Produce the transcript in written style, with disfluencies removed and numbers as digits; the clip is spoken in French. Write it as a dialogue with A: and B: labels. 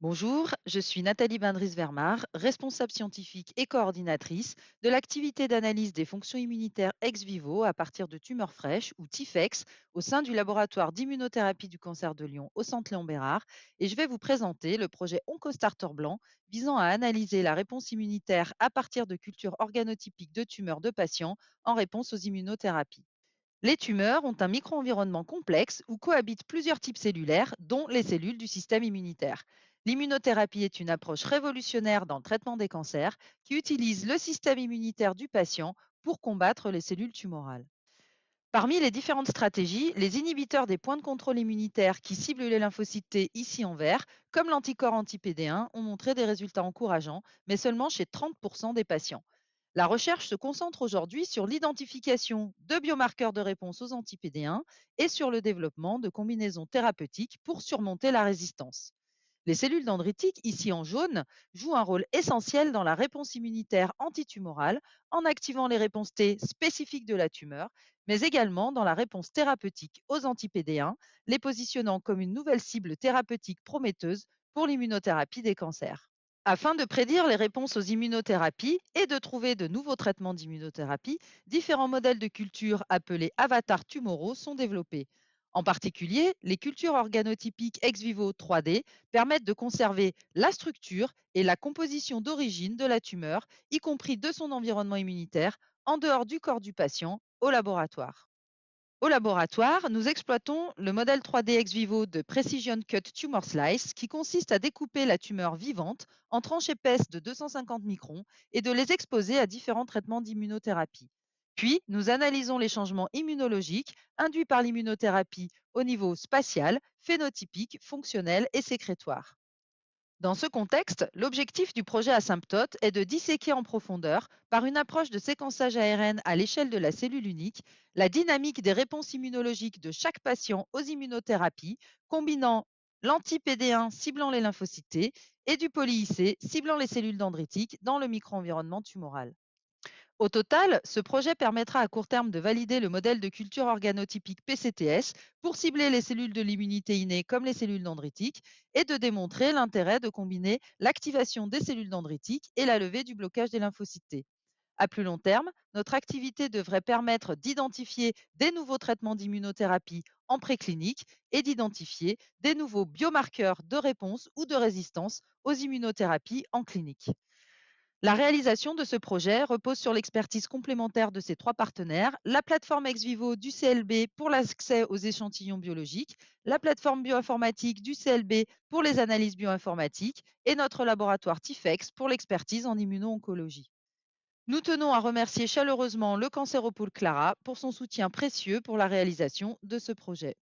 A: Bonjour, je suis Nathalie Bindris-Vermar, responsable scientifique et coordinatrice de l'activité d'analyse des fonctions immunitaires ex vivo à partir de tumeurs fraîches ou TIFEX au sein du laboratoire d'immunothérapie du cancer de Lyon au Centre Léon Bérard et je vais vous présenter le projet OncoStarter Blanc visant à analyser la réponse immunitaire à partir de cultures organotypiques de tumeurs de patients en réponse aux immunothérapies. Les tumeurs ont un micro-environnement complexe où cohabitent plusieurs types cellulaires, dont les cellules du système immunitaire. L'immunothérapie est une approche révolutionnaire dans le traitement des cancers qui utilise le système immunitaire du patient pour combattre les cellules tumorales. Parmi les différentes stratégies, les inhibiteurs des points de contrôle immunitaire qui ciblent les lymphocytes T ici en vert, comme l'anticorps anti-PD1, ont montré des résultats encourageants, mais seulement chez 30% des patients. La recherche se concentre aujourd'hui sur l'identification de biomarqueurs de réponse aux anti-PD1 et sur le développement de combinaisons thérapeutiques pour surmonter la résistance. Les cellules dendritiques, ici en jaune, jouent un rôle essentiel dans la réponse immunitaire antitumorale en activant les réponses T spécifiques de la tumeur, mais également dans la réponse thérapeutique aux anti-PD1, les positionnant comme une nouvelle cible thérapeutique prometteuse pour l'immunothérapie des cancers. Afin de prédire les réponses aux immunothérapies et de trouver de nouveaux traitements d'immunothérapie, différents modèles de culture appelés avatars tumoraux sont développés. En particulier, les cultures organotypiques ex vivo 3D permettent de conserver la structure et la composition d'origine de la tumeur, y compris de son environnement immunitaire, en dehors du corps du patient, au laboratoire. Au laboratoire, nous exploitons le modèle 3D ex vivo de Precision Cut Tumor Slice qui consiste à découper la tumeur vivante en tranches épaisses de 250 microns et de les exposer à différents traitements d'immunothérapie. Puis, nous analysons les changements immunologiques induits par l'immunothérapie au niveau spatial, phénotypique, fonctionnel et sécrétoire. Dans ce contexte, l'objectif du projet Asymptote est de disséquer en profondeur, par une approche de séquençage ARN à l'échelle de la cellule unique, la dynamique des réponses immunologiques de chaque patient aux immunothérapies, combinant l'anti-PD1 ciblant les lymphocytes T et du poly-IC ciblant les cellules dendritiques dans le micro-environnement tumoral. Au total, ce projet permettra à court terme de valider le modèle de culture organotypique PCTS pour cibler les cellules de l'immunité innée comme les cellules dendritiques et de démontrer l'intérêt de combiner l'activation des cellules dendritiques et la levée du blocage des lymphocytes T. À plus long terme, notre activité devrait permettre d'identifier des nouveaux traitements d'immunothérapie en préclinique et d'identifier des nouveaux biomarqueurs de réponse ou de résistance aux immunothérapies en clinique. La réalisation de ce projet repose sur l'expertise complémentaire de ces trois partenaires, la plateforme ex vivo du CLB pour l'accès aux échantillons biologiques, la plateforme bioinformatique du CLB pour les analyses bioinformatiques et notre laboratoire TIFEX pour l'expertise en immuno-oncologie. Nous tenons à remercier chaleureusement le Cancéropôle Clara pour son soutien précieux pour la réalisation de ce projet.